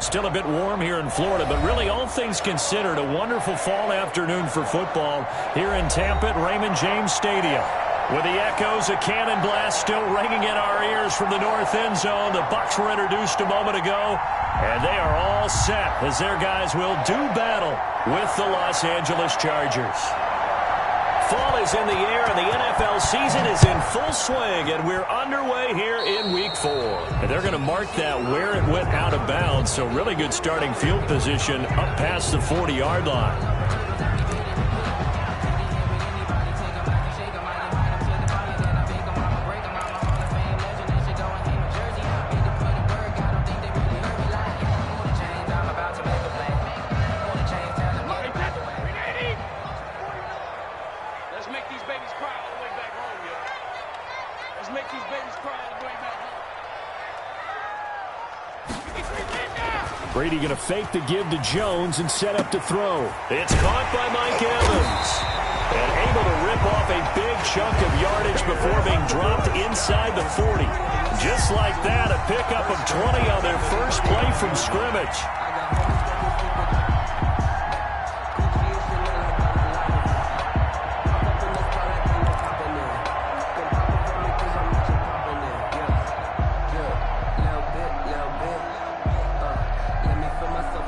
Still a bit warm here in Florida, but really all things considered, a wonderful fall afternoon for football here in Tampa at Raymond James Stadium. With the echoes of cannon blast still ringing in our ears from the north end zone, the Bucs were introduced a moment ago, and they are all set as their guys will do battle with the Los Angeles Chargers. Fall is in the air, and the NFL season is in full swing, and we're underway here in Week 4. And they're going to mark that where it went out of bounds, so really good starting field position up past the 40-yard line. Brady going to fake the give to Jones and set up to throw. It's caught by Mike Evans. And able to rip off a big chunk of yardage before being dropped inside the 40. Just like that, a pickup of 20 on their first play from scrimmage.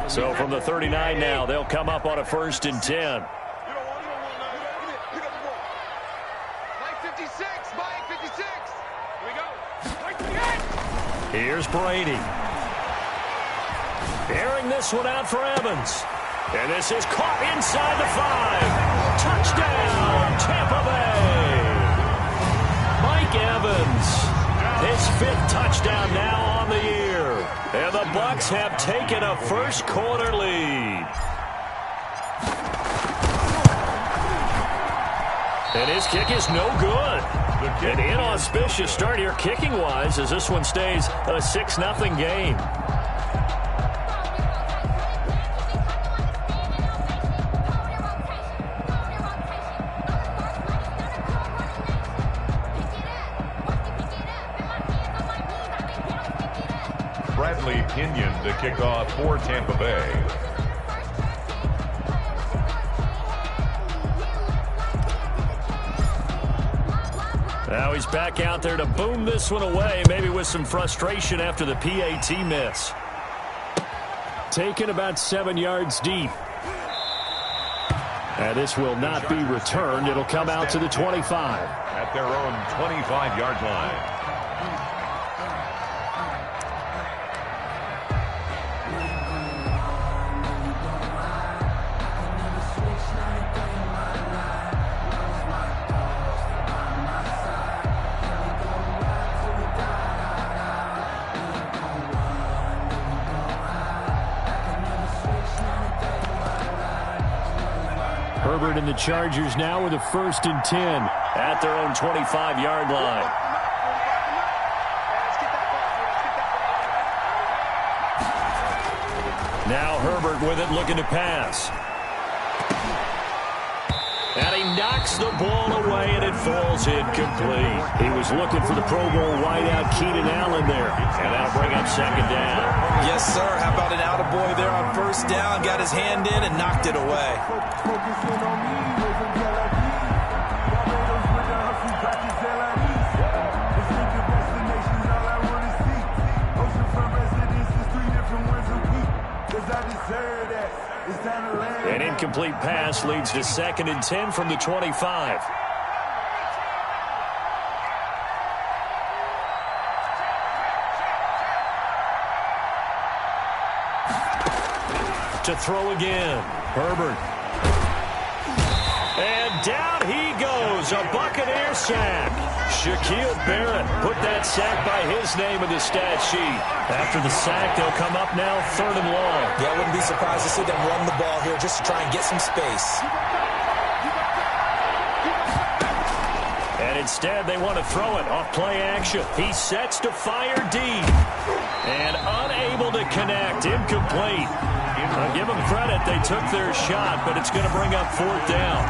So from the 39 now, they'll come up on a 1st and 10. Here's Brady. Airing this one out for Evans. And this is caught inside the 5. Touchdown, Tampa Bay. Mike Evans, his 5th touchdown now on the year. And the Bucs have taken a first-quarter lead. And his kick is no good. An inauspicious start here kicking-wise as this one stays a 6-0 game. Bradley Kenyon to kick off for Tampa Bay. Now he's back out there to boom this one away, maybe with some frustration after the PAT miss. Taken about 7 yards deep. And this will not be returned. It'll come out to the 25. At their own 25-yard line. Herbert and the Chargers now with a 1st and 10 at their own 25-yard line. Now Herbert with it, looking to pass. And he knocks the ball away, and it falls incomplete. He was looking for the Pro Bowl wideout Keenan Allen there. And that'll bring up 2nd down. Yes, sir. How about an attaboy there on 1st down? Got his hand in and knocked it away. An incomplete pass leads to 2nd and 10 from the 25. To throw again. Herbert. And down he goes. A Buccaneer sack. Shaquille Barrett put that sack by his name in the stat sheet. After the sack, they'll come up now 3rd and long. Yeah, I wouldn't be surprised to see them run the ball here just to try and get some space. And instead, they want to throw it off play action. He sets to fire deep. And unable to connect. Incomplete. Give them credit. They took their shot, but it's going to bring up fourth down.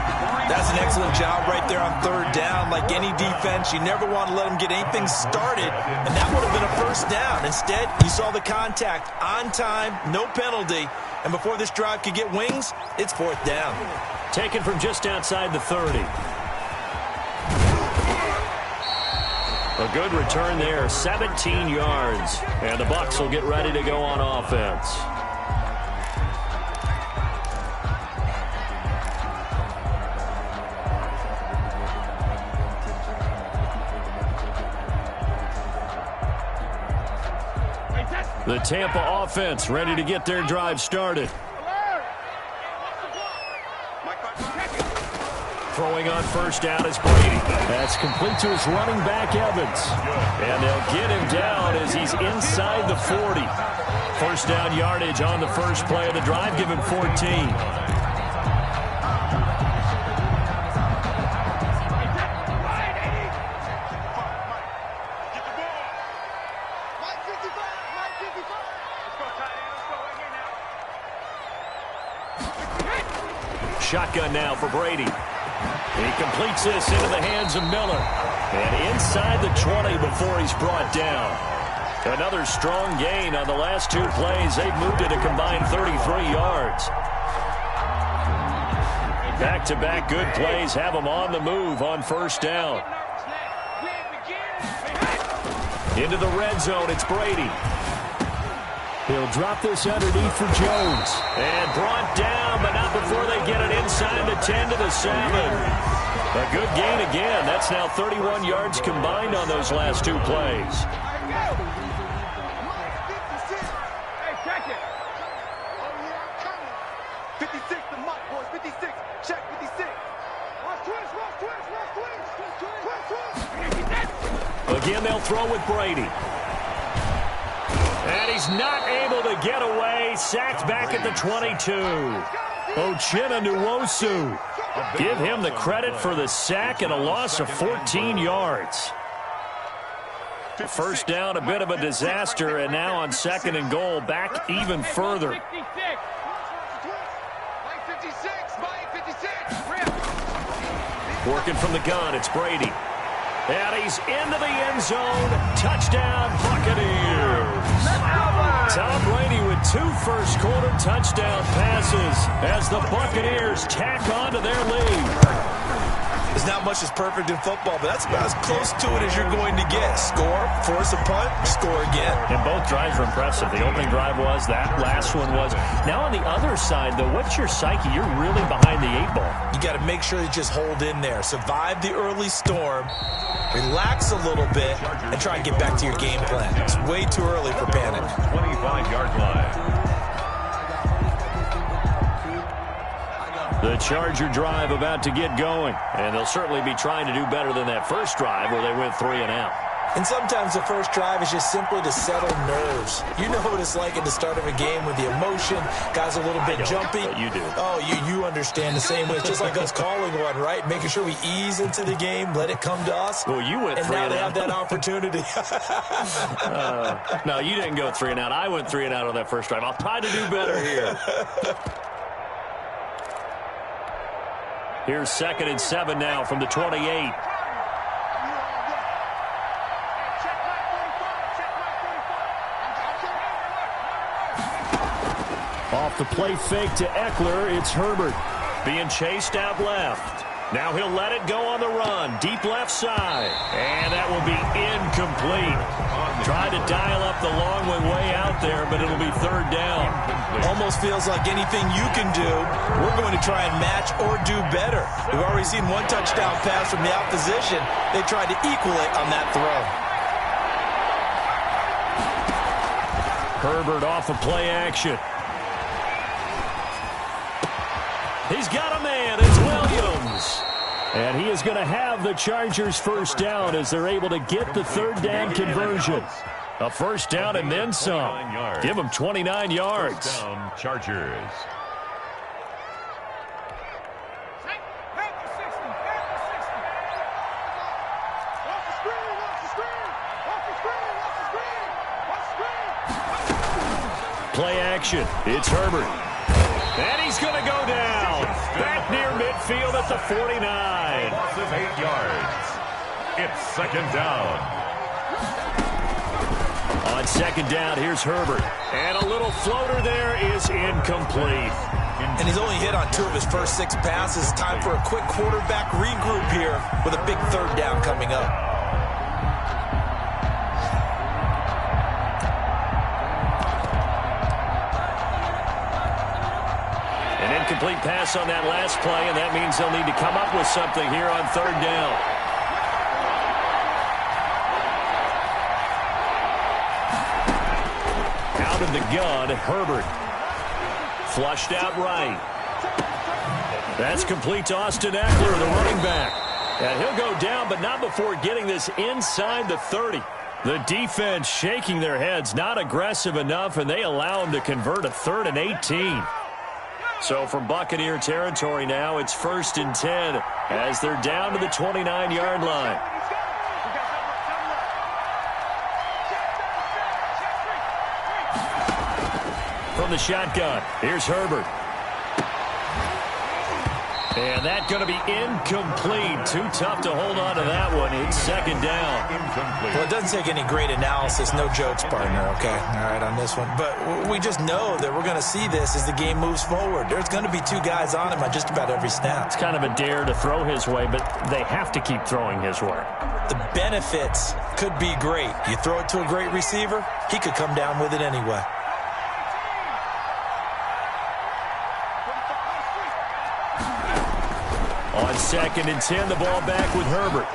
That's an excellent job right there on third down. Like any defense, you never want to let them get anything started, and that would have been a first down. Instead, you saw the contact on time, no penalty, and before this drive could get wings, it's fourth down. Taken from just outside the 30. A good return there, 17 yards. And the Bucs will get ready to go on offense. The Tampa offense ready to get their drive started. Throwing on first down is Brady. That's complete to his running back, Evans. And they'll get him down as he's inside the 40. First down yardage on the first play of the drive. Give him 14. Shotgun now for Brady. He completes this into the hands of Miller. And inside the 20 before he's brought down. Another strong gain on the last two plays. They've moved it a combined 33 yards. Back-to-back good plays have them on the move on first down. Into the red zone, it's Brady. He'll drop this underneath for Jones. And brought down, but not before they get it inside the 10 to the 7. A good gain again. That's now 31 yards combined on those last two plays. Hey, check it. 56, the muck, boys. 56. Check 56. Watch twist. Again, they'll throw with Brady. And he's not able to get away. Sacked back at the 22. Uchenna Nwosu. Give him the credit for the sack and a loss of 14 yards. First down, a bit of a disaster, and now on second and goal, back even further. Working from the gun, it's Brady. And he's into the end zone. Touchdown, Buccaneers. Tom Brady with two first-quarter touchdown passes as the Buccaneers tack on to their lead. There's not much that's perfect in football, but that's about as close to it as you're going to get. Score, force a punt, score again. And both drives were impressive. The opening drive was, that last one was. Now on the other side, though, what's your psyche? You're really behind the 8 ball. You got to make sure you just hold in there. Survive the early storm, relax a little bit, and try and get back to your game plan. It's way too early for panic. 25-yard line. The Charger drive about to get going, and they'll certainly be trying to do better than that first drive where they went 3 and out. And sometimes the first drive is just simply to settle nerves. You know what it's like at the start of a game with the emotion, guys a little bit jumpy. But you do. Oh, you understand the same way. It's just like us calling one, right? Making sure we ease into the game, let it come to us. Well, you went 3 and out. And now they have that opportunity. No, you didn't go 3 and out. I went 3 and out on that first drive. I'll try to do better here. Here's 2nd and 7 now from the 28. Off the play fake to Eckler, it's Herbert. Being chased out left. Now he'll let it go on the run. Deep left side. And that will be incomplete. Tried to dial up the long way out there, but it'll be 3rd down. Almost feels like anything you can do, we're going to try and match or do better. We've already seen one touchdown pass from the opposition. They tried to equal it on that throw. Herbert off of play action. He's got a man. It's Williams. And he is going to have the Chargers first down as they're able to get the 3rd down conversion. A first down and then some. Give them 29 yards. First down, Chargers. Play action. It's Herbert. And he's going to go down. Back near midfield at the 49. Loss of 8 yards. It's second down. On second down, here's Herbert. And a little floater there is incomplete. And he's only hit on 2 of his first 6 passes. Time for a quick quarterback regroup here with a big third down coming up. An incomplete pass on that last play, and that means they'll need to come up with something here on third down. Out of the gun, Herbert. Flushed out right. That's complete to Austin Eckler, the running back. And he'll go down, but not before getting this inside the 30. The defense shaking their heads, not aggressive enough, and they allow him to convert a 3rd and 18. So from Buccaneer territory now, it's 1st and 10 as they're down to the 29-yard line. From the shotgun, here's Herbert. And that's going to be incomplete. Too tough to hold on to that one. It's second down. Well, it doesn't take any great analysis. No jokes, partner, okay? All right, on this one. But we just know that we're going to see this as the game moves forward. There's going to be 2 guys on him on just about every snap. It's kind of a dare to throw his way, but they have to keep throwing his way. The benefits could be great. You throw it to a great receiver, he could come down with it anyway. On second and 10, the ball back with Herbert.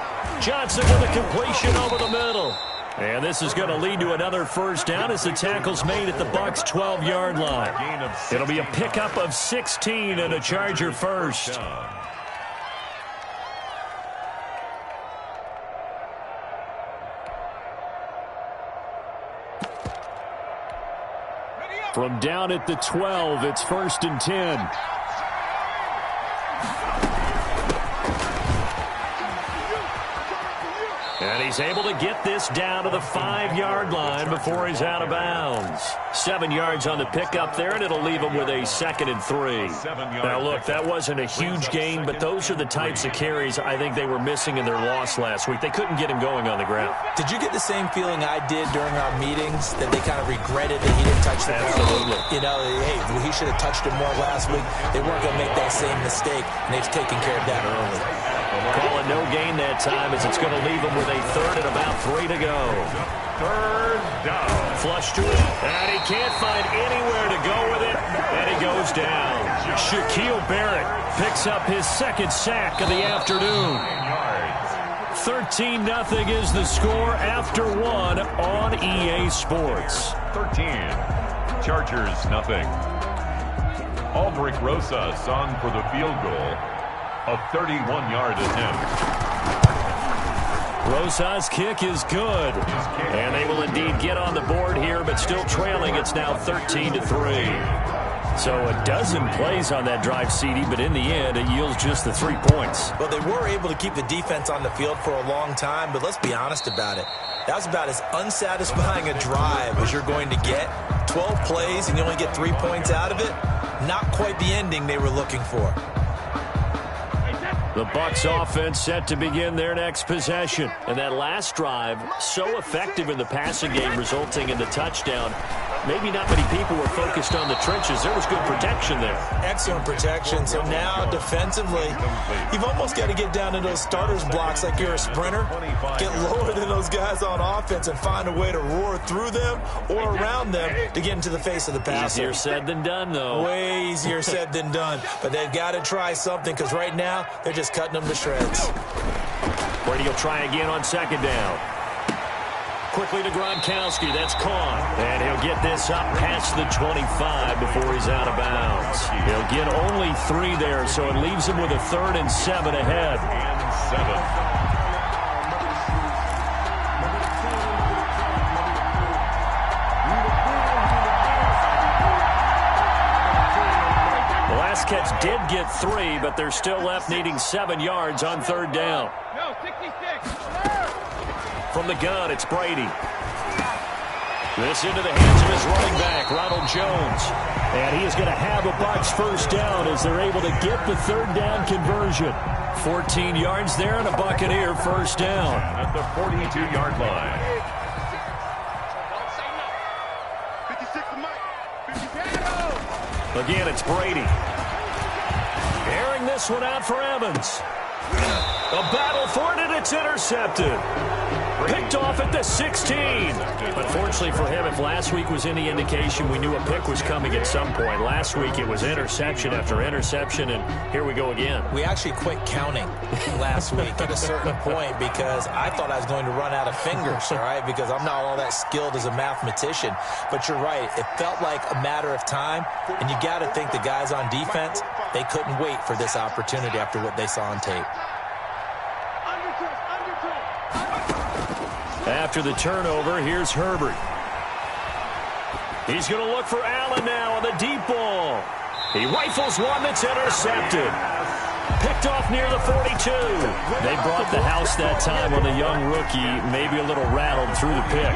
Johnson with a completion over the middle. And this is going to lead to another first down as the tackle's made at the Bucs' 12-yard line. It'll be a pickup of 16 and a Charger first. From down at the 12, it's 1st and 10. And he's able to get this down to the 5-yard line before he's out of bounds. 7 yards on the pickup there, and it'll leave him with a 2nd and 3. Now, look, that wasn't a huge gain, but those are the types of carries I think they were missing in their loss last week. They couldn't get him going on the ground. Did you get the same feeling I did during our meetings, that they kind of regretted that he didn't touch the ball? Absolutely. You know, hey, he should have touched it more last week. They weren't going to make that same mistake, and they've taken care of that early. Calling no gain that time as it's going to leave him with a 3rd and about 3 to go. Third down. Flush to it, and he can't find anywhere to go with it, and he goes down. Shaquille Barrett picks up his 2nd sack of the afternoon. 13-0 is the score after 1 on EA Sports. 13. Chargers, nothing. Aldrich Rosas on for the field goal. A 31-yard attempt. Rosas' kick is good. And they will indeed get on the board here, but still trailing. It's now 13-3. So a dozen plays on that drive, CD, but in the end, it yields just the 3 points. Well, they were able to keep the defense on the field for a long time, but let's be honest about it. That was about as unsatisfying a drive as you're going to get. 12 plays and you only get 3 points out of it. Not quite the ending they were looking for. The Bucs offense set to begin their next possession. And that last drive, so effective in the passing game, resulting in the touchdown. Maybe not many people were focused on the trenches. There was good protection there. Excellent protection. So now, defensively, you've almost got to get down to those starters blocks like you're a sprinter. Get lower than those guys on offense and find a way to roar through them or around them to get into the face of the passer. Easier said than done, though. Way easier said than done. But they've got to try something because right now, they're just cutting them to shreds. Brady will try again on second down. Quickly to Gronkowski. That's caught. And he'll get this up past the 25 before he's out of bounds. He'll get only 3 there, so it leaves him with a 3rd and 7 ahead. And 7. Catch did get 3, but they're still left needing 7 yards on third down. From the gun, it's Brady. This into the hands of his running back, Ronald Jones. And he is going to have a Bucs first down as they're able to get the third down conversion. 14 yards there and a Buccaneer first down. At the 42-yard line. 56 Again, it's Brady. Airing this one out for Evans. A battle for it, and it's intercepted. Picked off at the 16. Unfortunately for him, if last week was any indication, we knew a pick was coming at some point. Last week it was interception after interception, and here we go again. We actually quit counting last week at a certain point because I thought I was going to run out of fingers, all right, because I'm not all that skilled as a mathematician. But you're right. It felt like a matter of time, and you got to think the guys on defense, they couldn't wait for this opportunity after what they saw on tape. After the turnover, here's Herbert. He's going to look for Allen now on the deep ball. He rifles one that's intercepted. Picked off near the 42. They brought the house that time on the young rookie, maybe a little rattled through the pick.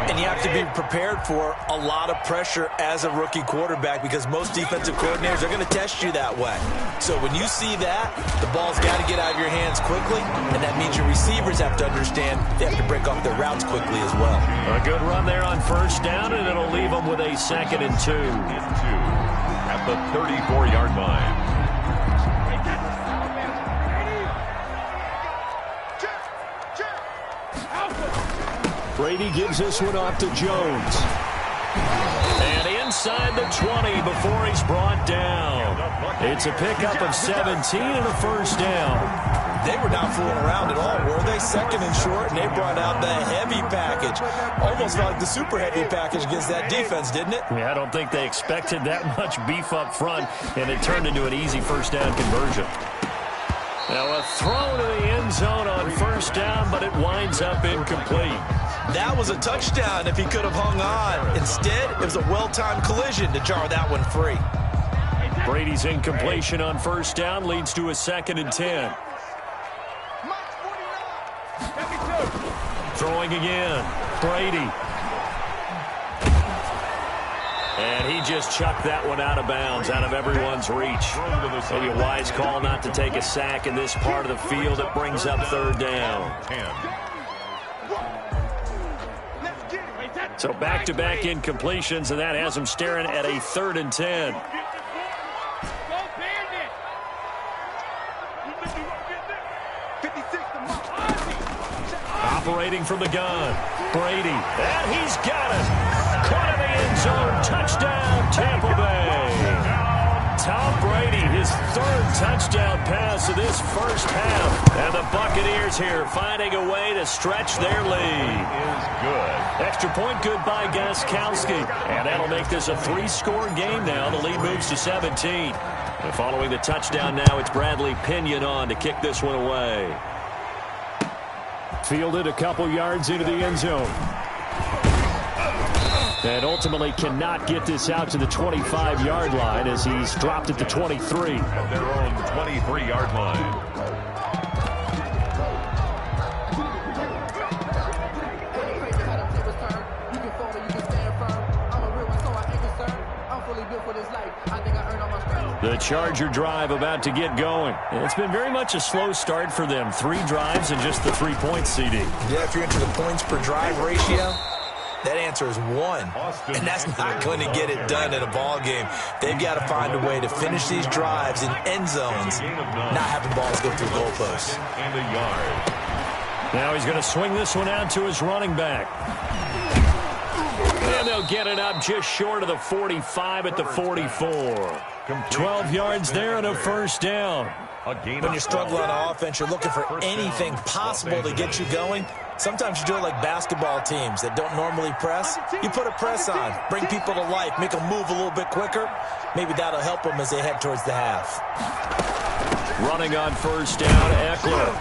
And you have to be prepared for a lot of pressure as a rookie quarterback because most defensive coordinators are going to test you that way. So when you see that, the ball's got to get out of your hands quickly, and that means your receivers have to understand they have to break off their routes quickly as well. A good run there on first down, and it'll leave them with a 2nd and 2. At the 34-yard line. Brady gives this one off to Jones. And inside the 20 before he's brought down. It's a pickup of 17 and a first down. They were not fooling around at all, were they? 2nd and short, and they brought out the heavy package. Almost like the super heavy package against that defense, didn't it? Yeah, I don't think they expected that much beef up front, and it turned into an easy first down conversion. Now a throw to the end zone on first down, but it winds up incomplete. That was a touchdown if he could have hung on. Instead, it was a well-timed collision to jar that one free. Brady's incompletion on first down leads to a 2nd and 10. Throwing again. Brady. And he just chucked that one out of bounds, out of everyone's reach. Maybe a wise call not to take a sack in this part of the field. It brings up third down. So back-to-back incompletions, and that has him staring at a 3rd and 10. Operating from the gun. Brady. And he's got it. Caught in the end zone. Touchdown, Tampa Bay. Tom Brady, his 3rd touchdown pass of this first half. And the Buccaneers here finding a way to stretch their lead. Is good. Extra point good by Gostkowski. And that'll make this a 3-score game now. The lead moves to 17. And following the touchdown now, it's Bradley Pinion on to kick this one away. Fielded a couple yards into the end zone. And ultimately cannot get this out to the 25-yard line as he's dropped at the 23. At their own 23-yard line. The Charger drive about to get going. It's been very much a slow start for them. 3 drives and just the 3 points, CD. Yeah, if you're into the points per drive ratio, that answer is 1. And that's not going to get it done in a ball game. They've got to find a way to finish these drives in end zones, not having balls go through goalposts. And a yard. Now he's going to swing this one out to his running back. And they'll get it up just short of the 45 at the 44. 12 yards there and a first down. When you're struggling on offense, you're looking for anything possible to get you going. Sometimes you do it like basketball teams that don't normally press. You put a press on, bring people to life, make them move a little bit quicker. Maybe that'll help them as they head towards the half. Running on first down, Eckler.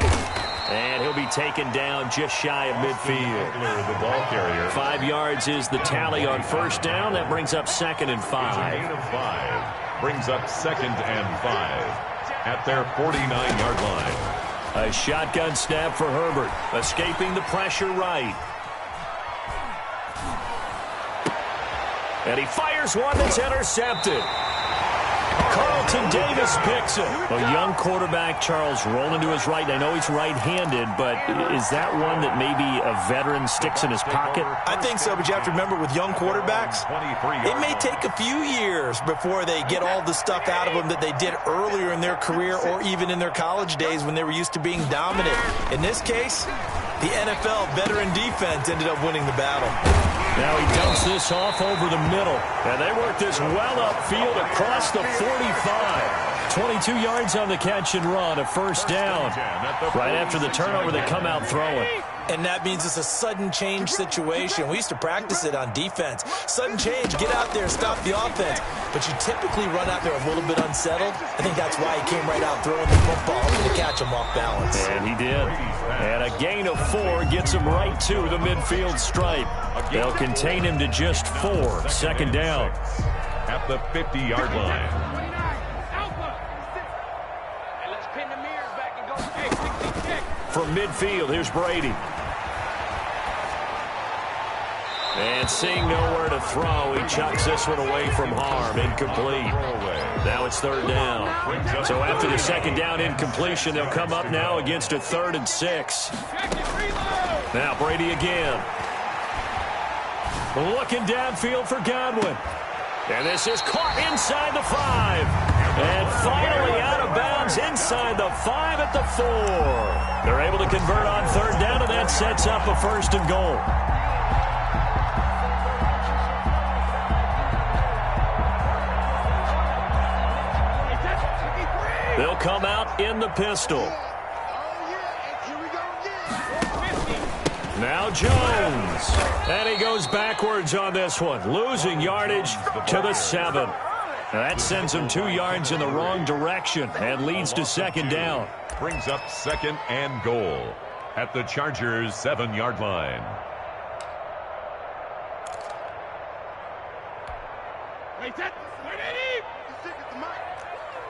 And he'll be taken down just shy of midfield. The ball carrier. 5 yards is the tally on first down. That brings up 2nd and 5. Gain of 5. Brings up 2nd and 5. At their 49-yard line. A shotgun snap for Herbert. Escaping the pressure right. And he fires one that's intercepted. Carlton Davis picks it. A young quarterback, Charles, rolling to his right. I know he's right-handed, but is that one that maybe a veteran sticks in his pocket? I think so, but you have to remember with young quarterbacks, it may take a few years before they get all the stuff out of them that they did earlier in their career or even in their college days when they were used to being dominant. In this case, the NFL veteran defense ended up winning the battle. Now he dumps this off over the middle. And they work this well upfield across the 45. 22 yards on the catch and run, a first down. Right after the turnover, they come out throwing. And that means it's a sudden change situation. We used to practice it on defense. Sudden change, get out there, stop the offense. But you typically run out there a little bit unsettled. I think that's why he came right out throwing the football, hoping to catch him off balance. And he did. And a gain of 4 gets him right to the midfield stripe. They'll contain him to just 4. Second down. At the 50-yard line. From midfield, here's Brady. And seeing nowhere to throw, he chucks this one away from harm. Incomplete. Now it's third down. So after the second down incompletion, they'll come up now against a 3rd and 6. Now Brady again. Looking downfield for Godwin. And this is caught inside the 5. And finally out of bounds inside the 5 at the 4. They're able to convert on third down, and that sets up a 1st and goal. They'll come out in the pistol. Now Jones. And he goes backwards on this one, losing yardage to the 7. That sends him 2 yards in the wrong direction and leads to second down. Brings up 2nd and goal at the Chargers' 7-yard line.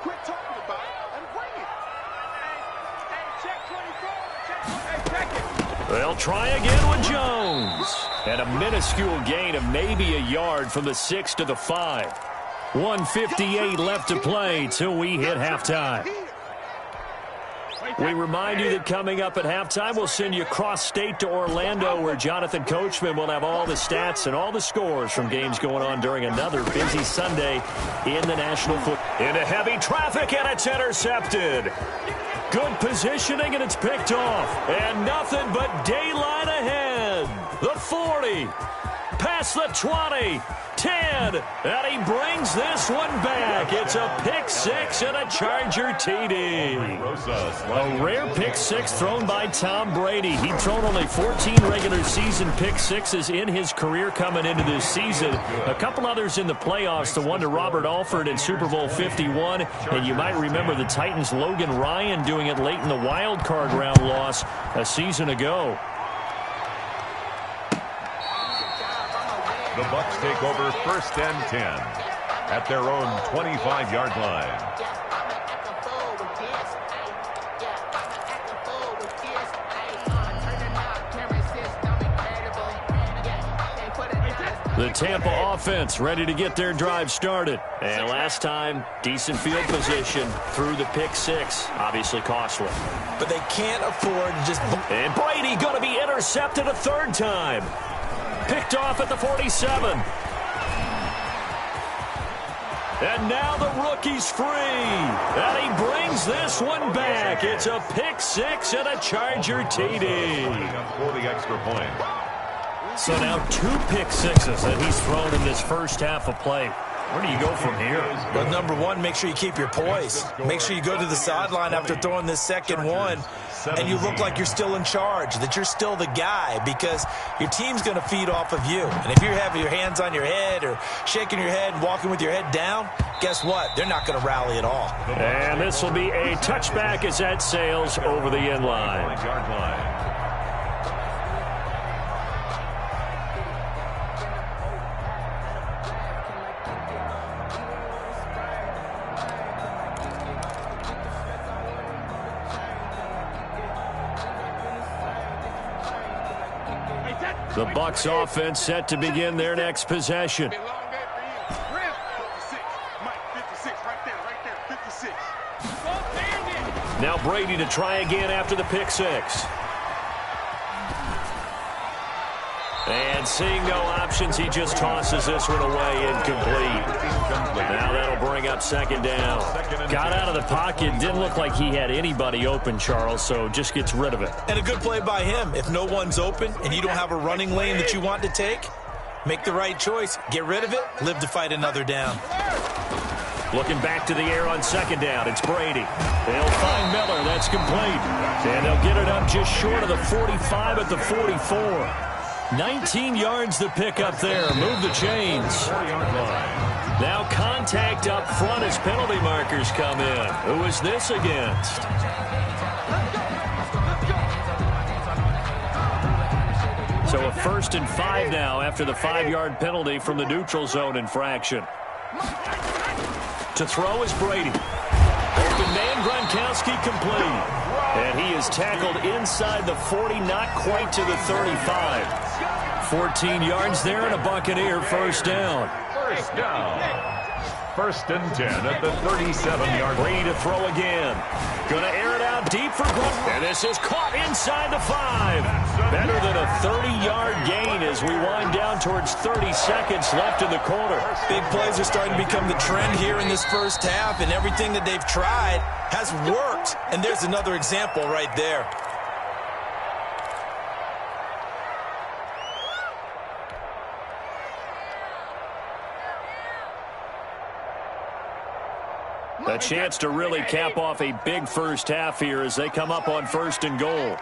Quit talking about it and bring it. Check 24. They'll try again with Jones. And a minuscule gain of maybe a yard from the 6 to the 5. 1:58 left to play till we hit halftime. We remind you that coming up at halftime, we'll send you cross-state to Orlando, where Jonathan Coachman will have all the stats and all the scores from games going on during another busy Sunday in the National Football. Into heavy traffic, and it's intercepted. Good positioning, and it's picked off. And nothing but daylight ahead. The 40, past the 20, 10, and he brings this one back. It's a pick 6 and a Charger TD. A rare pick 6 thrown by Tom Brady. He'd thrown only 14 regular season pick 6s in his career coming into this season. A couple others in the playoffs, the one to Robert Alford in Super Bowl 51. And you might remember the Titans' Logan Ryan doing it late in the wild card round loss a season ago. The Bucs take over 1st and 10 at their own 25-yard line. The Tampa offense ready to get their drive started. And last time, decent field position through the pick 6. Obviously costly. But they can't afford to just... And Brady going to be intercepted a 3rd time. Picked off at the 47. And now the rookie's free. And he brings this one back. It's a pick 6 and a Charger TD. For the extra point. So now 2 pick 6s that he's thrown in this first half of play. Where do you go from here? Well, number one, make sure you keep your poise. Make sure you go to the sideline after throwing this second one, and you look like you're still in charge, that you're still the guy, because your team's going to feed off of you. And if you're having your hands on your head or shaking your head and walking with your head down, guess what? They're not going to rally at all. And this will be a touchback as that sails over the end line. The Bucs offense set to begin their next possession. Now Brady to try again after the pick six. And seeing no options, he just tosses this one away incomplete. Now that'll bring up second down. Got out of the pocket. Didn't look like he had anybody open, Charles, so just gets rid of it. And a good play by him. If no one's open and you don't have a running lane that you want to take, make the right choice. Get rid of it. Live to fight another down. Looking back to the air on second down. It's Brady. They'll find Miller. That's complete. And they'll get it up just short of the 45 at the 44. 19 yards to pick up there. Move the chains. Now contact up front as penalty markers come in. Who is this against? So a 1st and 5 now after the 5-yard penalty from the neutral zone infraction. To throw is Brady. Open man, Gronkowski complete. And he is tackled inside the 40, not quite to the 35. 14 yards there and a Buccaneer first down. First down. 1st and 10 at the 37-yard line. Brady to throw again. Going to air it out deep for Gronk. And this is caught inside the 5. Better than a 30-yard gain as we wind down towards 30 seconds left in the quarter. Big plays are starting to become the trend here in this first half, and everything that they've tried has worked. And there's another example right there. A chance to really cap off a big first half here as they come up on 1st and goal.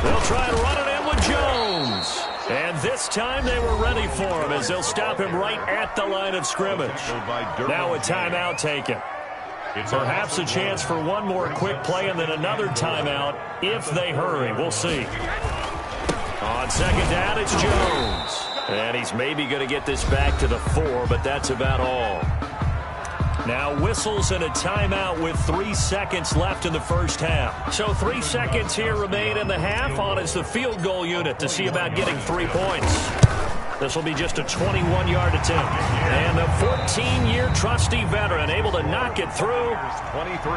They'll try and run it in with Jones. And this time they were ready for him as they'll stop him right at the line of scrimmage. Now a timeout taken. Perhaps a chance for one more quick play and then another timeout if they hurry. We'll see. On second down, it's Jones. And he's maybe going to get this back to the 4, but that's about all. Now whistles and a timeout with 3 seconds left in the first half. So 3 seconds here remain in the half. On is the field goal unit to see about getting 3 points. This will be just a 21-yard attempt. And the 14-year trusty veteran able to knock it through.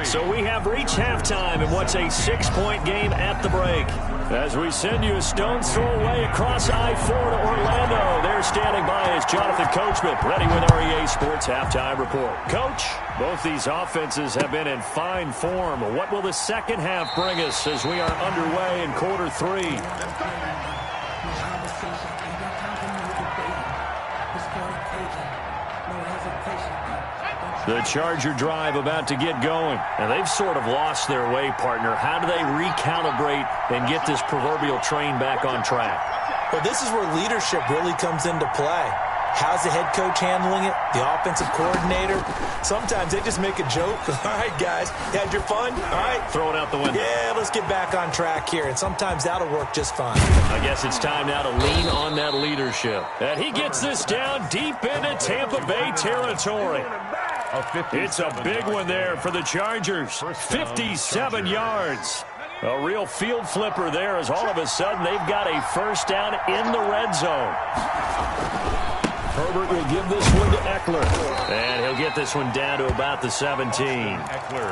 So we have reached halftime in what's a 6-point game at the break. As we send you a stone's throw away across I-4 to Orlando. There standing by is Jonathan Coachman, ready with our EA Sports Halftime Report. Coach, both these offenses have been in fine form. What will the second half bring us as we are underway in quarter 3? The Charger drive about to get going. And they've sort of lost their way, partner. How do they recalibrate and get this proverbial train back on track? Well, this is where leadership really comes into play. How's the head coach handling it? The offensive coordinator? Sometimes they just make a joke. All right, guys, you had your fun? All right. Throw it out the window. Yeah, let's get back on track here. And sometimes that'll work just fine. I guess it's time now to lean on that leadership. And he gets this down deep into Tampa Bay territory. It's a big one there for the Chargers. 57 yards. A real field flipper there as all of a sudden they've got a first down in the red zone. Herbert will give this one to Eckler. And he'll get this one down to about the 17.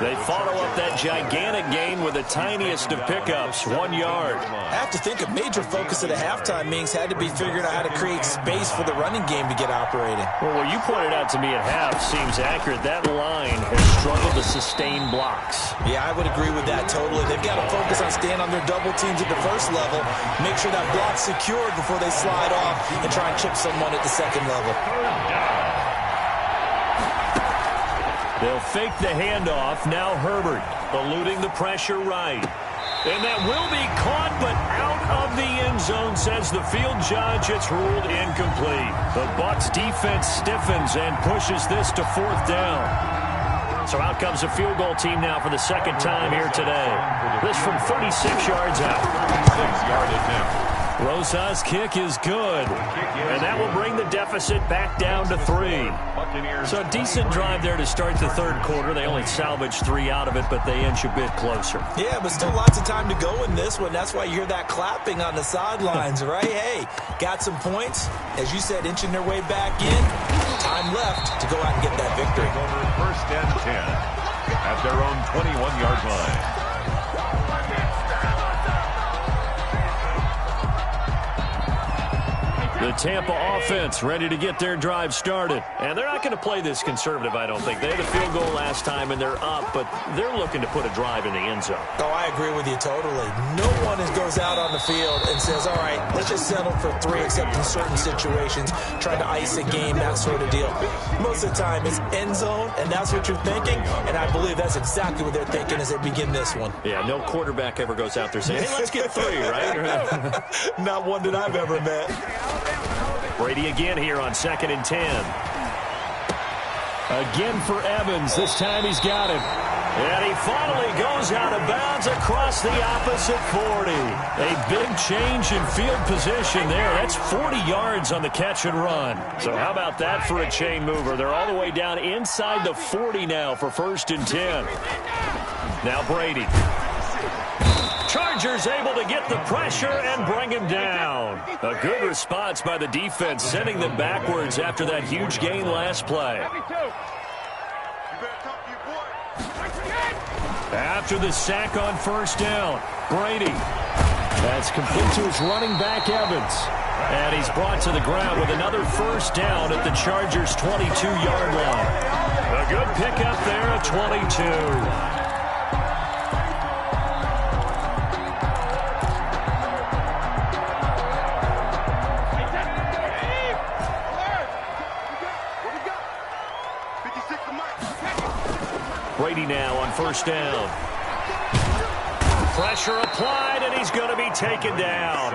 They follow up that gigantic gain with the tiniest of pickups, 1 yard. I have to think a major focus at a halftime means had to be figuring out how to create space for the running game to get operating. Well, what you pointed out to me at half seems accurate. That line has struggled to sustain blocks. Yeah, I would agree with that totally. They've got to focus on staying on their double teams at the first level, make sure that block's secured before they slide off and try and chip someone at the second level. They'll fake the handoff. Now Herbert eluding the pressure right. And that will be caught, but out of the end zone, says the field judge. It's ruled incomplete. The Bucs defense stiffens and pushes this to 4th down. So out comes the field goal team now for the second time here today. This from 36 yards out. 6-yard attempt. Rosa's kick is good. And that will bring the deficit back down to 3. So a decent drive there to start the third quarter. They only salvaged 3 out of it, but they inch a bit closer. Yeah, but still lots of time to go in this one. That's why you hear that clapping on the sidelines, right? Hey, got some points. As you said, inching their way back in. Time left to go out and get that victory. Over 1st and 10. at their own 21-yard line. The Tampa offense ready to get their drive started. And they're not going to play this conservative, I don't think. They had a field goal last time, and they're up, but they're looking to put a drive in the end zone. Oh, I agree with you totally. No one goes out on the field and says, all right, let's just settle for 3, except in certain situations, trying to ice a game, that sort of deal. Most of the time, it's end zone, and that's what you're thinking, and I believe that's exactly what they're thinking as they begin this one. Yeah, no quarterback ever goes out there saying, hey, let's get 3, right? Not one that I've ever met. Brady again here on 2nd and 10. Again for Evans. This time he's got it. And he finally goes out of bounds across the opposite 40. A big change in field position there. That's 40 yards on the catch and run. So how about that for a chain mover? They're all the way down inside the 40 now for 1st and 10. Now Brady. Chargers able to get the pressure and bring him down. A good response by the defense, sending them backwards after that huge gain last play. After the sack on 1st down, Brady. That's complete to his running back, Evans. And he's brought to the ground with another 1st down at the Chargers' 22-yard line. A good pickup there at 22. Brady now on 1st down. Pressure applied, and he's going to be taken down.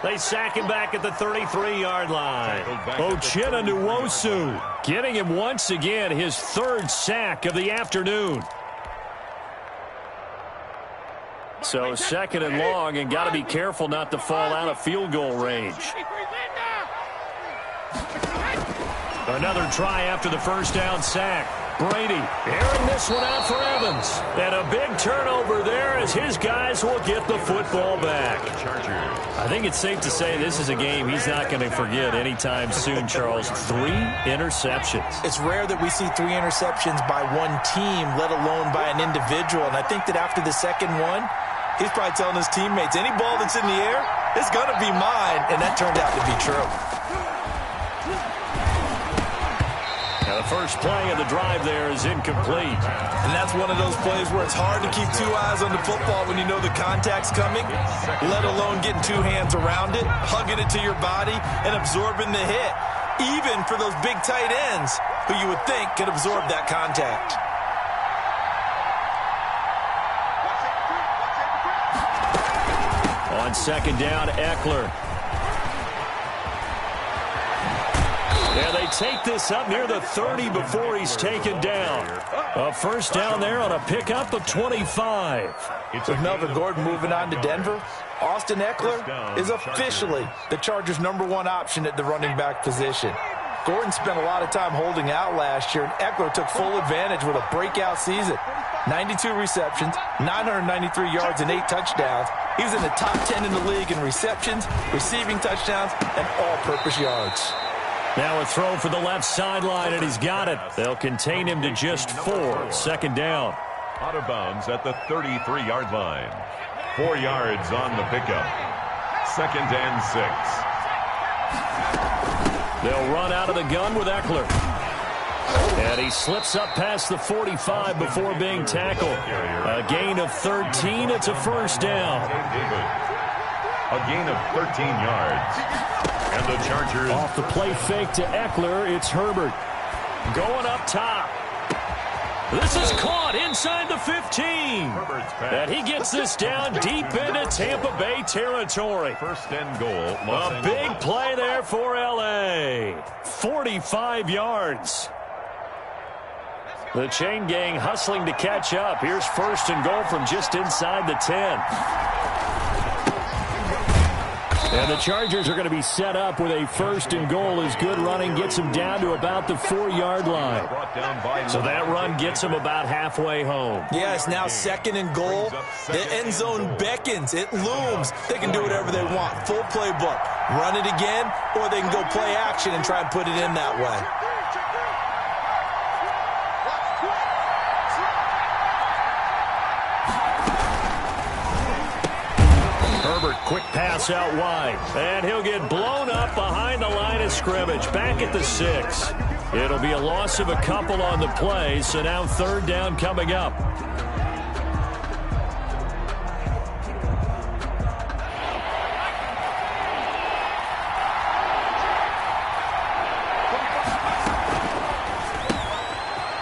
They sack him back at the 33-yard line. Uchenna Nwosu getting him once again his 3rd sack of the afternoon. So 2nd and long, and got to be careful not to fall out of field goal range. Another try after the 1st down sack. Brady airing this one out for Evans. And a big turnover there as his guys will get the football back. I think it's safe to say this is a game he's not going to forget anytime soon, Charles. 3 interceptions. It's rare that we see 3 interceptions by one team, let alone by an individual. And I think that after the 2nd one, he's probably telling his teammates, any ball that's in the air, it's going to be mine. And that turned out to be true. The first play of the drive there is incomplete. And that's one of those plays where it's hard to keep 2 eyes on the football when you know the contact's coming, let alone getting 2 hands around it, hugging it to your body, and absorbing the hit, even for those big tight ends who you would think could absorb that contact. On 2nd down, Eckler. Yeah, they take this up near the 30 before he's taken down. A 1st down there on a pickup of 25. With Melvin Gordon moving on to Denver, Austin Eckler is officially the Chargers' #1 option at the running back position. Gordon spent a lot of time holding out last year, and Eckler took full advantage with a breakout season. 92 receptions, 993 yards, and 8 touchdowns. He was in the top 10 in the league in receptions, receiving touchdowns, and all-purpose yards. Now a throw for the left sideline, and he's got it. They'll contain him to just 4. 2nd down. Out of bounds at the 33-yard line. 4 yards on the pickup. 2nd and 6. They'll run out of the gun with Eckler. And he slips up past the 45 before being tackled. A gain of 13. It's a 1st down. A gain of 13 yards. And the Chargers. Off the play fake to Eckler, it's Herbert. Going up top. This is caught inside the 15. And he gets this down deep into Tampa Bay territory. 1st and goal. A big play there for L.A. 45 yards. The chain gang hustling to catch up. Here's 1st and goal from just inside the 10. And the Chargers are going to be set up with a 1st and goal as good running gets them down to about the 4-yard line. So that run gets them about halfway home. Yeah, it's now 2nd and goal. The end zone beckons. It looms. They can do whatever they want. Full playbook. Run it again, or they can go play action and try and put it in that way. Quick pass out wide. And he'll get blown up behind the line of scrimmage. Back at the 6. It'll be a loss of a couple on the play, so now third down coming up.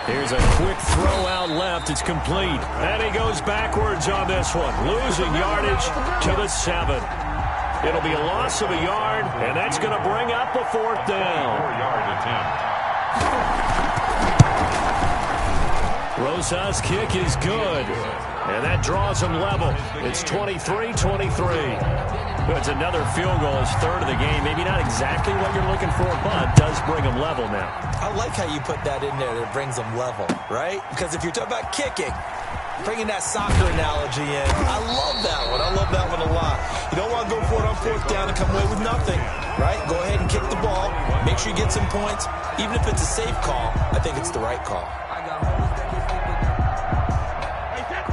Here's a quick throw out left. It's complete. And he goes backwards on this one, losing yardage to the 7. It'll be a loss of a yard, and that's going to bring up a fourth down. 4-yard attempt. Rosas' kick is good, and that draws him level. It's 23-23. It's another field goal. It's third of the game. Maybe not exactly what you're looking for, but does bring him level now. I like how you put that in there that brings them level, right? Because if you're talking about kicking, bringing that soccer analogy in, I love that one. I love that one a lot. You don't want to go for it on fourth down and come away with nothing, right? Go ahead and kick the ball. Make sure you get some points. Even if it's a safe call, I think it's the right call.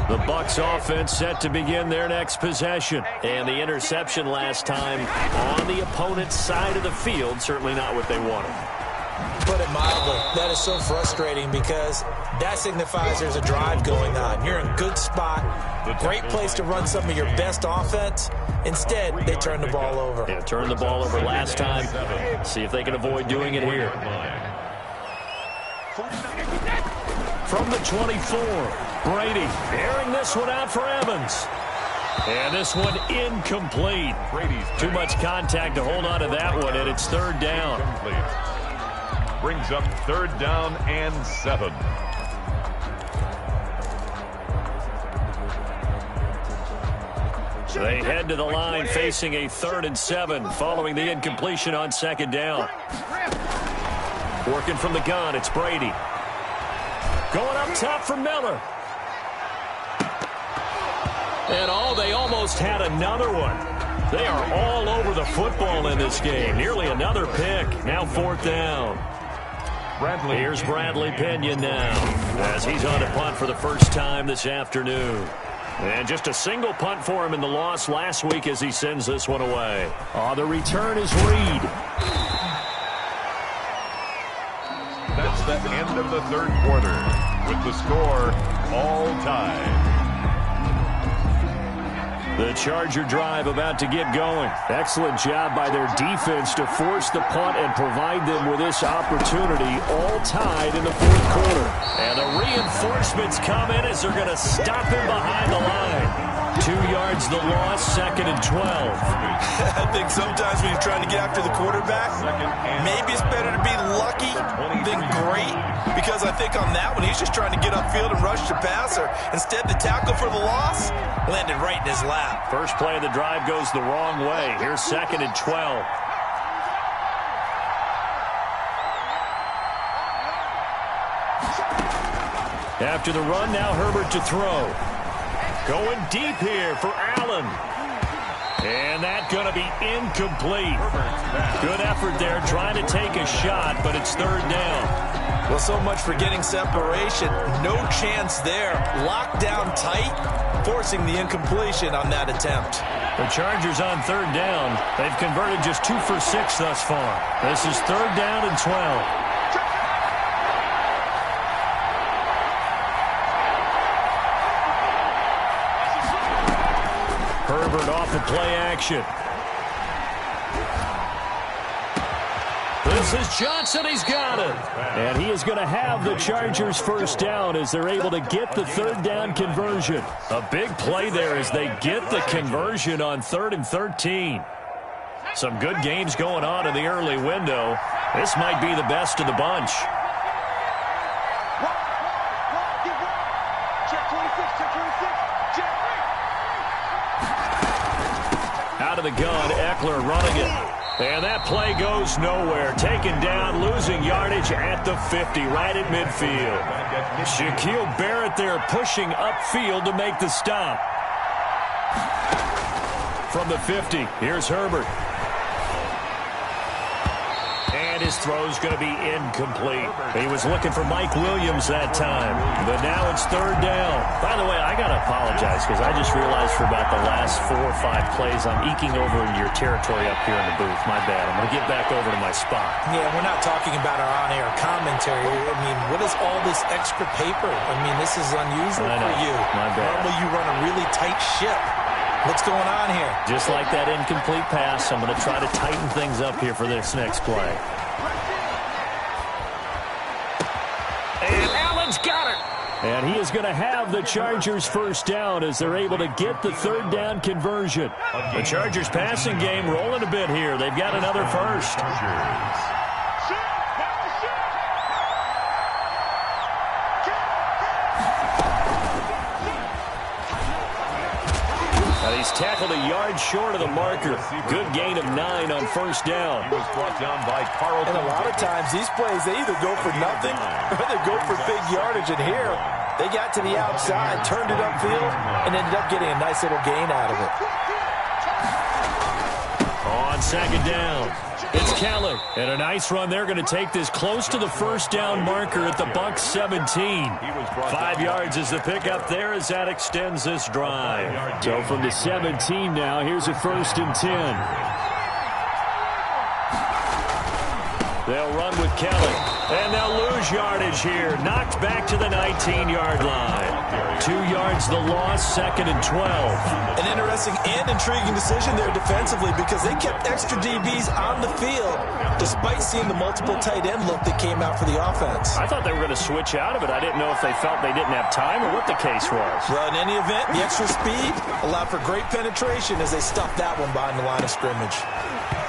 The Bucs offense set to begin their next possession. And the interception last time on the opponent's side of the field, certainly not what they wanted. Put it mildly, that is so frustrating because that signifies there's a drive going on. You're in a good spot, great place to run some of your best offense. Instead, they turn the ball over. Yeah, turned the ball over last time. See if they can avoid doing it here. From the 24, Brady airing this one out for Evans. And this one incomplete. Too much contact to hold on to that one, and it's third down. Brings up third down and 7. They head to the line facing a 3rd and 7 following the incompletion on second down. Working from the gun, it's Brady. Going up top for Miller. And they almost had another one. They are all over the football in this game. Nearly another pick. Now fourth down. Here's Bradley Pinion now as he's on to punt for the first time this afternoon. And just a single punt for him in the loss last week as he sends this one away. The return is Reed. That's the end of the third quarter with the score all tied. The Charger drive about to get going. Excellent job by their defense to force the punt and provide them with this opportunity, all tied in the fourth quarter. And the reinforcements come in as they're going to stop him behind the line. 2 yards the loss, 2nd and 12. I think sometimes when you're trying to get after the quarterback, maybe it's better to be lucky than great. Because I think on that one, he's just trying to get upfield and rush the passer. Instead, the tackle for the loss landed right in his lap. First play of the drive goes the wrong way. Here's 2nd and 12. After the run, now Herbert to throw. Going deep here for Allen. And that's going to be incomplete. Good effort there trying to take a shot, but it's third down. Well, so much for getting separation. No chance there. Locked down tight, forcing the incompletion on that attempt. The Chargers on third down. They've converted just 2 for 6 thus far. This is third down and 12. Herbert off the play action. This is Johnson. He's got it. And he is going to have the Chargers first down as they're able to get the third down conversion. A big play there as they get the conversion on 3rd and 13. Some good games going on in the early window. This might be the best of the bunch. Out of the gun, Eckler running it. And that play goes nowhere. Taken down, losing yardage at the 50, right at midfield. Shaquille Barrett there pushing upfield to make the stop. From the 50, here's Herbert. And his throw's going to be incomplete. He was looking for Mike Williams that time, but now it's third down. By the way, I got to apologize because I just realized for about the last 4 or 5 plays I'm eking over into your territory up here in the booth. My bad. I'm going to get back over to my spot. Yeah, we're not talking about our on-air commentary. I mean, what is all this extra paper? I mean, this is unusual for you. My bad. Normally you run a really tight ship. What's going on here? Just like that incomplete pass, I'm going to try to tighten things up here for this next play. And Allen's got it. And he is going to have the Chargers first down as they're able to get the third down conversion. The Chargers passing game rolling a bit here. They've got another first. He's tackled a yard short of the marker. Good gain of 9 on first down. He was brought down by Carlton. And a lot of times these plays, they either go for nothing or they go for big yardage. And here, they got to the outside, turned it upfield, and ended up getting a nice little gain out of it. On second down, it's Kelly. And a nice run. They're going to take this close to the first down marker at the Bucs 17. 5 yards is the pickup there as that extends this drive. So from the 17 now, here's a 1st and 10. They'll run with Kelly. And they'll lose yardage here. Knocked back to the 19-yard line. 2 yards the loss, 2nd and 12. An interesting and intriguing decision there defensively because they kept extra DBs on the field despite seeing the multiple tight end look that came out for the offense. I thought they were going to switch out of it. I didn't know if they felt they didn't have time or what the case was. Well, in any event, the extra speed allowed for great penetration as they stuffed that one behind the line of scrimmage.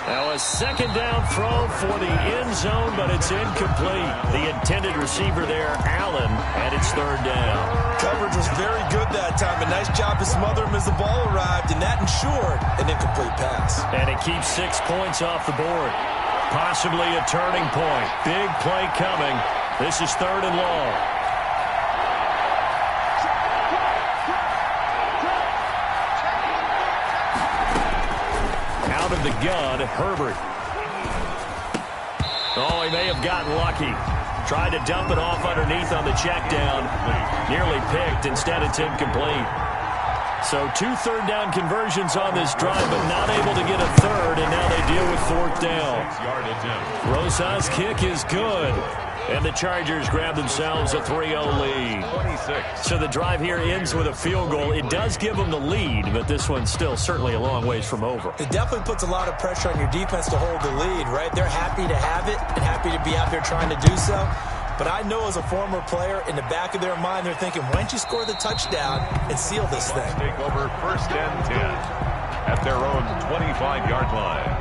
Now a second down throw for the end zone, but it's incomplete. The intended receiver there, Allen, and it's third down. Coverage was very good that time. A nice job to smother him as the ball arrived, and that ensured an incomplete pass. And it keeps 6 points off the board. Possibly a turning point. Big play coming. This is third and long. Out of the gun, Herbert. Oh, he may have gotten lucky. Tried to dump it off underneath on the check down. Nearly picked. Instead, it's incomplete. So 2 third down conversions on this drive, but not able to get a third, and now they deal with 4th down. Rosas' kick is good. And the Chargers grab themselves a 3-0 lead. So the drive here ends with a field goal. It does give them the lead, but this one's still certainly a long ways from over. It definitely puts a lot of pressure on your defense to hold the lead, right? They're happy to have it and happy to be out there trying to do so. But I know as a former player, in the back of their mind, they're thinking, why don't you score the touchdown and seal this thing? Take over 1st and 10 at their own 25-yard line.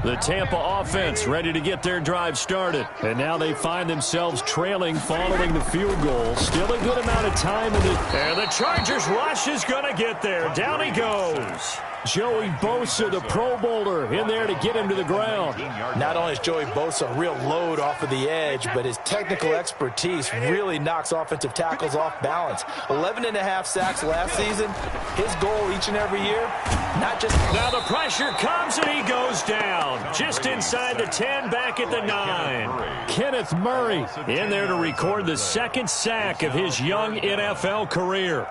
The Tampa offense ready to get their drive started. And now they find themselves trailing following the field goal. Still a good amount of time in it. And the Chargers rush is going to get there. Down he goes. Joey Bosa, the Pro Bowler, in there to get him to the ground. Not only is Joey Bosa a real load off of the edge, but his technical expertise really knocks offensive tackles off balance. 11.5 sacks last season. His goal each and every year, not just... Now the pressure comes and he goes down. Just inside the 10, back at the 9. Kenneth Murray in there to record the 2nd sack of his young NFL career.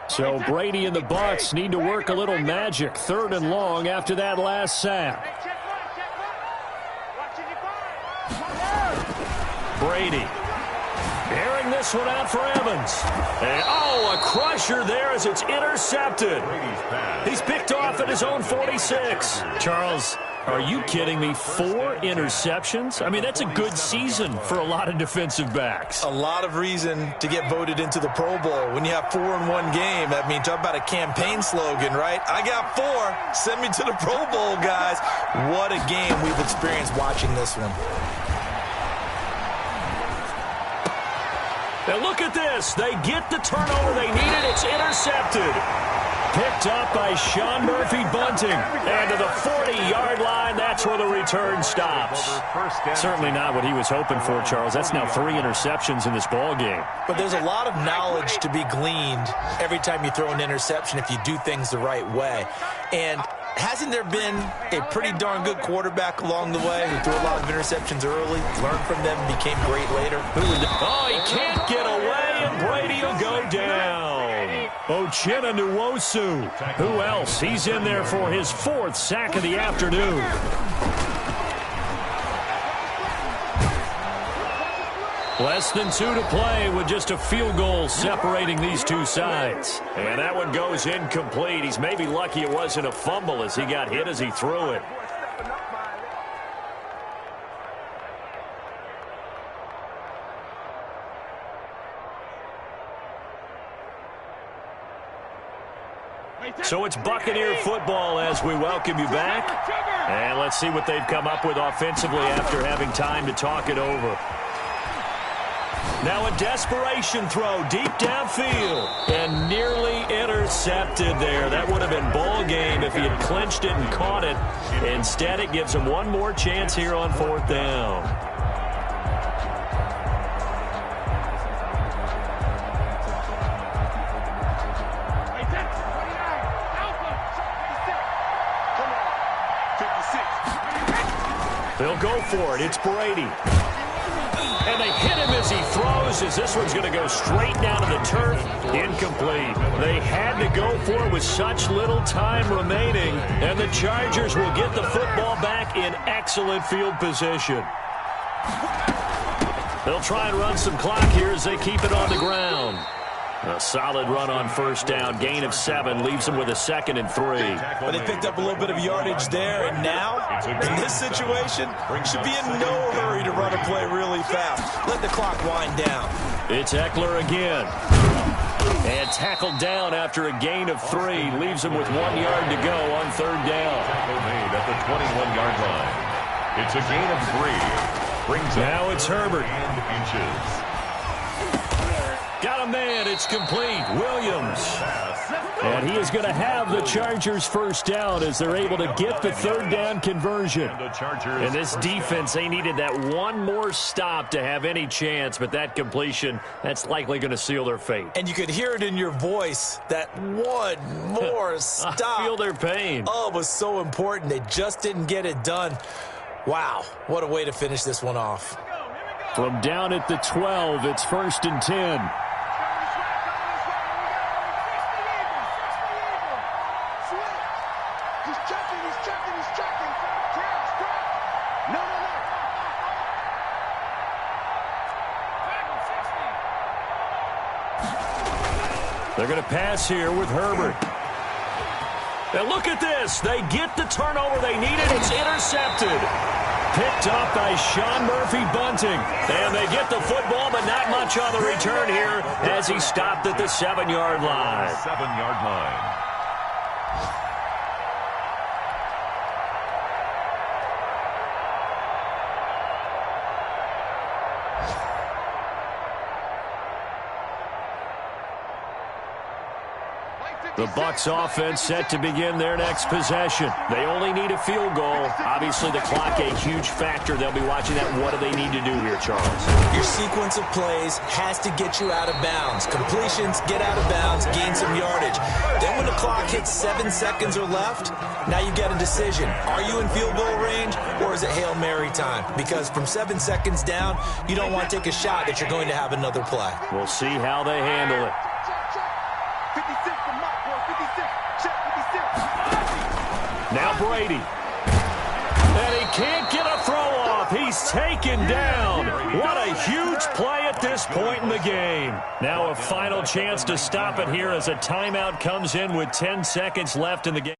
So Brady and the Bucs need to work a little magic. 3rd and long after that last sack. Brady airing this one out for Evans. And, a crusher there as it's intercepted. He's picked off at his own 46. Charles, are you kidding me? 4 interceptions? I mean, that's a good season for a lot of defensive backs. A lot of reason to get voted into the Pro Bowl. When you have 4 in one game, I mean, talk about a campaign slogan, right? I got 4. Send me to the Pro Bowl, guys. What a game we've experienced watching this one. Now look at this. They get the turnover they needed. It's intercepted. Picked up by Sean Murphy-Bunting. And to the 40-yard line, that's where the return stops. Certainly not what he was hoping for, Charles. That's now 3 interceptions in this ball game. But there's a lot of knowledge to be gleaned every time you throw an interception if you do things the right way. And hasn't there been a pretty darn good quarterback along the way who threw a lot of interceptions early, learned from them, and became great later? Oh, he can't get away, and Brady will go down. Uchenna Nwosu. Who else? He's in there for his 4th sack of the afternoon. Less than 2 to play with just a field goal separating these two sides. And that one goes incomplete. He's maybe lucky it wasn't a fumble as he got hit as he threw it. So it's Buccaneer football as we welcome you back. And let's see what they've come up with offensively after having time to talk it over. Now a desperation throw deep downfield and nearly intercepted there. That would have been ball game if he had clinched it and caught it. Instead, it gives him one more chance here on 4th down. They'll go for it. It's Brady. And they hit him as he throws, as this one's going to go straight down to the turf. Incomplete. They had to go for it with such little time remaining, and the Chargers will get the football back in excellent field position. They'll try and run some clock here as they keep it on the ground. A solid run on 1st down. Gain of 7 leaves them with a 2nd and 3. But they picked up a little bit of yardage there, and now, in this situation, should be in no hurry to run a play really fast. Let the clock wind down. It's Eckler again. And tackled down after a gain of 3. Leaves him with 1 yard to go on 3rd down. Tackle made at the 21-yard line. It's a gain of 3. Brings now it's Herbert. And inches. Got a man. It's complete. Williams. And he is going to have the Chargers 1st down as they're able to get the 3rd down conversion. And this defense, they needed that one more stop to have any chance, but that completion, that's likely going to seal their fate. And you could hear it in your voice, that one more stop. I feel their pain. Oh, it was so important. They just didn't get it done. Wow, what a way to finish this one off. From down at the 12, it's 1st and 10. They're going to pass here with Herbert. And look at this. They get the turnover they needed. It's intercepted. Picked up by Sean Murphy-Bunting. And they get the football, but not much on the return here as he stopped at the 7-yard line. 7-yard line. The Bucs offense set to begin their next possession. They only need a field goal. Obviously, the clock a huge factor. They'll be watching that. What do they need to do here, Charles? Your sequence of plays has to get you out of bounds. Completions, get out of bounds, gain some yardage. Then when the clock hits 7 seconds or left, now you get a decision. Are you in field goal range, or is it Hail Mary time? Because from 7 seconds down, you don't want to take a shot that you're going to have another play. We'll see how they handle it. 56 from Mike, boy. 56. Check 56. Now Brady. And he can't get a throw off. He's taken down. What a huge play at this point in the game. Now a final chance to stop it here as a timeout comes in with 10 seconds left in the game.